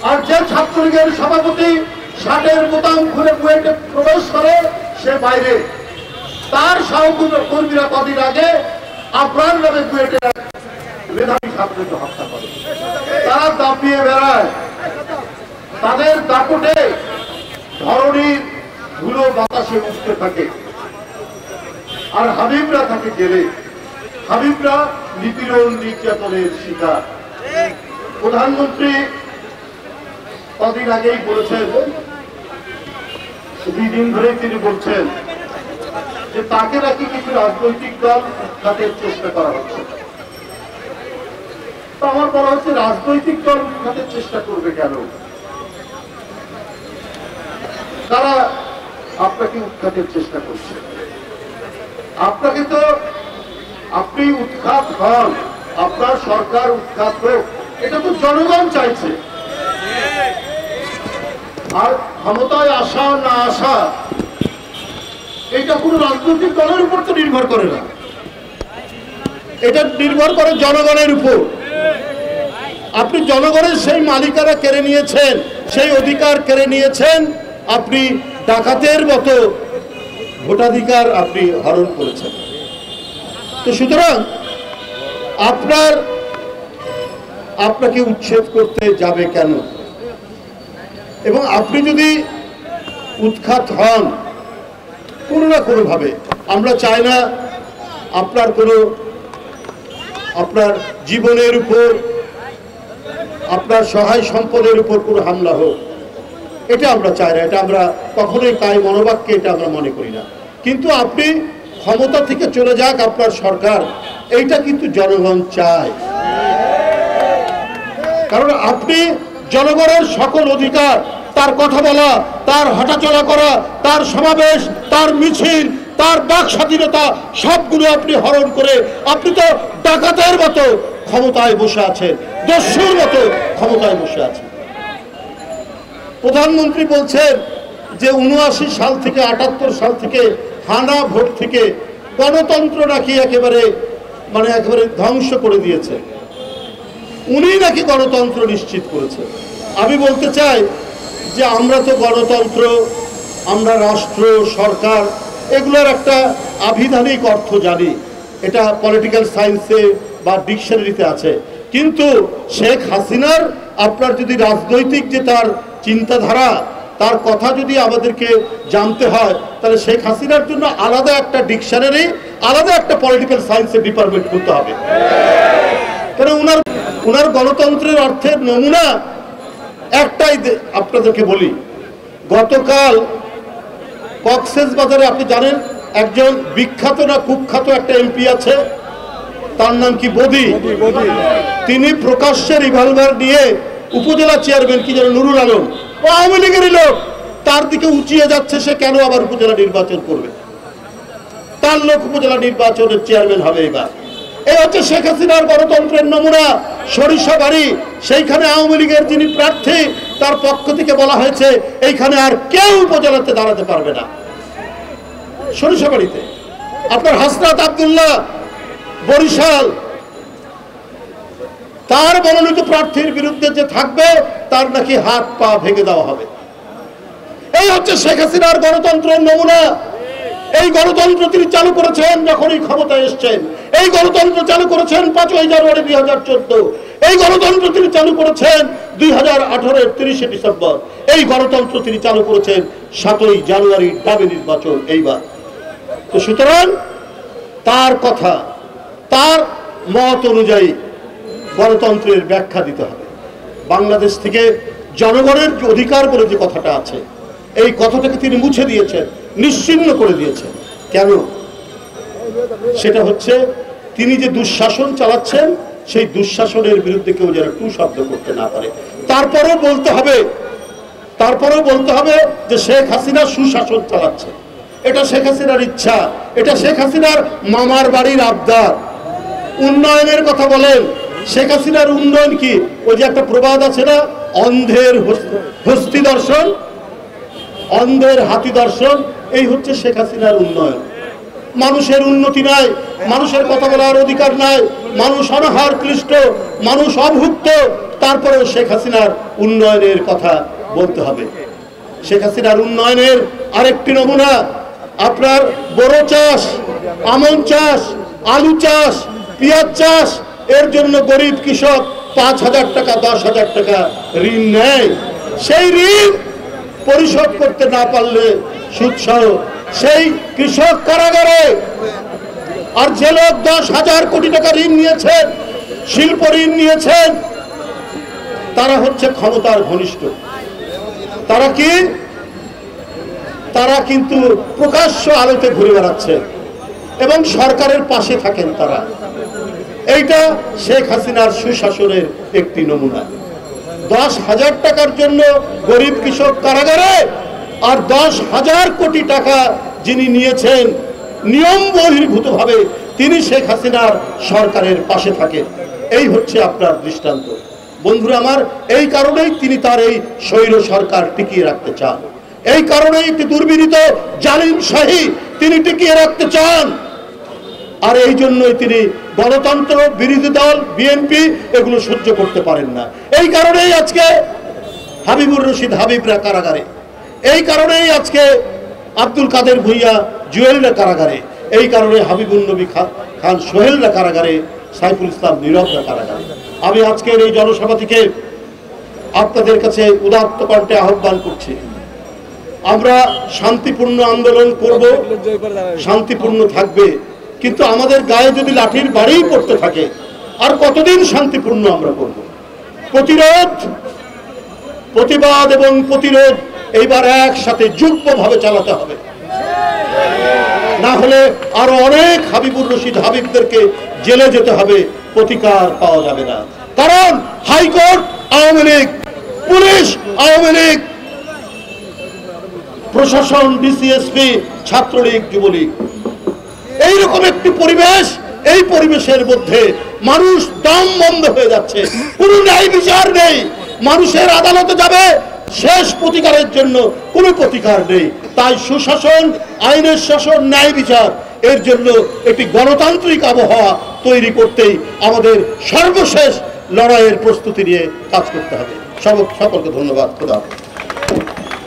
আর যে ছাত্রলীগের সভাপতি শার্টের বোতাম খুলে বুয়েটে প্রবেশ করে সে বাইরে, তার সহকর্মীরা কদিন আগে আফরান নামে বুয়েটে মেধাবী ছাত্রকে হত্যা করে। তারা দাপিয়ে বেড়ায়, তাদের দাপটে ধরণীর ধুলো বাতাসে উঠতে থাকে, আর হাবিবরা থাকে জেলে। হাবিবরা নিপীড়ন নির্যাতনের শিকার। প্রধানমন্ত্রী কদিন আগেই বলেছেন, 2 দিন ধরে তিনি বলছেন যে তাকে নাকি কিছু রাজনৈতিক দল উৎখাতের চেষ্টা করা হচ্ছে। তো আমার বলা হচ্ছে, রাজনৈতিক দল উৎখাতের চেষ্টা করবে কেন? তারা আপনাকে উৎখাতের চেষ্টা করছে। আপনাকে তো, আপনি উৎখাত হন, আপনার সরকার উৎখাত হোক, এটা তো জনগণ চাইছে। আর ক্ষমতায় আসা না আসা এটা কোনো রাজনৈতিক দলের উপর তো নির্ভর করে না, এটা নির্ভর করে জনগণের উপর। আপনি জনগণের সেই মালিকানা কেড়ে নিয়েছেন, সেই অধিকার কেড়ে নিয়েছেন, আপনি ডাকাতের মতো ভোটাধিকার আপনি হরণ করেছেন। তো সুতরাং আপনাকে উচ্ছেদ করতে যাবে কেন? এবং আপনি যদি উৎখাত হন কোনো না কোনো ভাবে, আমরা চাই না আপনার জীবনের উপর, আপনার সহায় সম্পদের উপর কোনো হামলা হোক, এটা আমরা চাই না, এটা আমরা কখনোই তাই মনোবাক্যে এটা আমরা মনে করি না। কিন্তু আপনি ক্ষমতা থেকে চলে যাক আপনার সরকার, এইটা কিন্তু জনগণ চায়। কারণ আপনি জনগণের সকল অধিকার, তার কথা বলা, তার হাঁটাচলা করা, তার সমাবেশ, তার মিছিল, তার বাক স্বাধীনতা সবগুলো আপনি হরণ করে আপনি তো ডাকাতের মতো ক্ষমতায় বসে আছেন, দস্যুর মতো ক্ষমতায় বসে আছেন। প্রধানমন্ত্রী বলছেন যে 79 সাল থেকে 78 সাল থেকে হানা ভোট থেকে গণতন্ত্র নাকি একেবারে ধ্বংস করে দিয়েছে, উনি নাকি গণতন্ত্র নিশ্চিত করেছে। আমি বলতে চাই যে আমরা তো গণতন্ত্র, আমরা রাষ্ট্র, সরকার, এগুলোর একটা আভিধানিক অর্থ জানি, এটা পলিটিক্যাল সায়েন্সে বা ডিকশনারিতে আছে। কিন্তু শেখ হাসিনার আপনার যদি রাজনৈতিক যে তার চিন্তাধারা, তার কথা যদি আমাদেরকে জানতে হয়, তাহলে শেখ হাসিনার জন্য আলাদা একটা ডিকশনারি, আলাদা একটা পলিটিক্যাল সায়েন্সের ডিপার্টমেন্ট করতে হবে। কারণ উনার গণতন্ত্রের অর্থের নমুনা একটাই আপনাদেরকে বলি। গতকাল কক্সবাজারে আপনি জানেন একজন বিখ্যাত না কুখ্যাত একটা এমপি আছে, তার নাম কি বদি। তিনি প্রকাশ্যে রিভলভার নিয়ে উপজেলা চেয়ারম্যান কি যেন নুরুল আলম, আওয়ামী লীগেরই লোক, তার দিকে উঁচিয়ে যাচ্ছে। সে কেন আবার উপজেলা নির্বাচন করবে? তার লোক উপজেলা নির্বাচনের চেয়ারম্যান হবে এবার। এই হচ্ছে শেখ হাসিনার গণতন্ত্রের নমুনা। সরিষাবাড়ি, সেইখানে আওয়ামী লীগের যিনি প্রার্থী, তার পক্ষ থেকে বলা হয়েছে এইখানে আর কেউ উপজেলাতে দাঁড়াতে পারবে না। সরিষাবাড়িতে আপনার হাসনাত আব্দুল্লাহ বরিশাল, তার মনোনীত প্রার্থীর বিরুদ্ধে যে থাকবে তার নাকি হাত পা ভেঙে দেওয়া হবে। এই হচ্ছে শেখ হাসিনার গণতন্ত্রের নমুনা। এই গণতন্ত্র তিনি চালু করেছেন যখনই ক্ষমতায় এসছেন। এই গণতন্ত্র চালু করেছেন 5ই জানুয়ারি 2014। এই গণতন্ত্র তিনি চালু করেছেন 2018-এর 30শে ডিসেম্বর। এই গণতন্ত্র তিনি চালু করেছেন 7ই জানুয়ারি, ডাবে নির্বাচন এইবার। তো সুতরাং তার কথা, তার মত অনুযায়ী গণতন্ত্রের ব্যাখ্যা দিতে হবে। বাংলাদেশ থেকে জনগণের অধিকার বলে যে কথাটা আছে, এই কথাটাকে তিনি মুছে দিয়েছেন, নিশ্চিহ্ন করে দিয়েছেন। কেন? সেটা হচ্ছে তিনি যে দুঃশাসন চালাচ্ছেন, সেই দুঃশাসনের বিরুদ্ধে কেউ যেন টু শব্দ করতে না পারে। তারপরেও বলতে হবে যে শেখ হাসিনা সুশাসন চালাচ্ছে। এটা শেখ হাসিনার ইচ্ছা, এটা শেখ হাসিনার মামার বাড়ির আবদার। উন্নয়নের কথা বলেন, শেখ হাসিনার উন্নয়ন কি? ওই যে একটা প্রবাদ আছে না, অন্ধের হস্তি দর্শন, অন্ধের হাতি দর্শন। এই হচ্ছে শেখ হাসিনার উন্নয়ন। মানুষের উন্নতি নাই, মানুষের কথা বলার অধিকার নাই, মানুষ অনাহার ক্লিষ্ট, মানুষ অভুক্ত, তার তারপরেও শেখ হাসিনার উন্নয়নের কথা বলতে হবে। শেখ হাসিনার উন্নয়নের আরেকটি নমুনা আপনার বোরো চাষ, আমন চাষ, আলু চাষ, পেঁয়াজ চাষ, এর জন্য গরিব কৃষক 5,000 টাকা 10,000 টাকা ঋণ নেয়। সেই ঋণ পরিশোধ করতে না পারলে সুদসহ সেই কৃষক কারাগারে। আর যে লোক 10,000 কোটি টাকা ঋণ নিয়েছেন, শিল্প ঋণ নিয়েছেন, তারা হচ্ছে ক্ষমতার ঘনিষ্ঠ। তারা কি? তারা কিন্তু প্রকাশ্য আলোতে ঘুরে বেড়াচ্ছেন এবং সরকারের পাশে থাকেন তারা। এইটা শেখ হাসিনার সুশাসনের একটি নমুনা। 10,000 টাকার জন্য গরিব কৃষক কারাগারে, আর 10,000 কোটি টাকা যিনি নিয়েছেন নিয়ম বহির্ভূতভাবে, তিনি শেখ হাসিনার সরকারের পাশে থাকেন। এই হচ্ছে আপনার দৃষ্টান্ত। বন্ধুরা আমার, এই কারণেই তিনি তার এই স্বৈর সরকার টিকিয়ে রাখতে চান। এই কারণেই একটি দুর্বিনীত জালিম শাহী তিনি টিকিয়ে রাখতে চান। আর এই জন্যই তিনি গণতন্ত্র বিরোধী দল বিএনপি এগুলো সহ্য করতে পারেন না। এই কারণেই আজকে হাবিবুর রশিদ হাবিবরা কারাগারে, এই কারণেই আজকে আব্দুল কাদের ভুইয়া জুয়েলরা কারাগারে, এই কারণে হাবিবুল নবী খান সোহেলরা কারাগারে, সাইফুল ইসলাম নীরবরা কারাগারে। আমি আজকের এই জনসভা থেকে আপনাদের কাছে উদাত্ত কণ্ঠে আহ্বান করছি, আমরা শান্তিপূর্ণ আন্দোলন করব, শান্তিপূর্ণ থাকবে, কিন্তু আমাদের গায়ে যদি লাঠির বাড়ি পড়তে থাকে আর কতদিন শান্তিপূর্ণ আমরা করব? প্রতিরোধ, প্রতিবাদ এবং প্রতিরোধ এইবার একসাথে যুগ্মভাবে চালাতে হবে। না হলে আরো অনেক হাবিবুর রশিদ হাবিবদেরকে জেলে যেতে হবে, প্রতিকার পাওয়া যাবে না। কারণ হাইকোর্ট আওয়ামী লীগ, পুলিশ আওয়ামী লীগ, প্রশাসন ডিসিএসপি ছাত্রলীগ যুবলীগ, এইরকম একটি পরিবেশ। এই পরিবেশের মধ্যে মানুষ দম বন্ধ হয়ে যাচ্ছে, কোনো ন্যায় বিচার নেই। মানুষের আদালতে যাবে, শেষ প্রতিকারের জন্য কোনো প্রতিকার নেই। তাই সুশাসন, আইনের শাসন, ন্যায় বিচার, এর জন্য একটি গণতান্ত্রিক আবহাওয়া তৈরি করতেই আমাদের সর্বশেষ লড়াইয়ের প্রস্তুতি নিয়ে কাজ করতে হবে। সকলকে ধন্যবাদ। খোদা হাফেজ।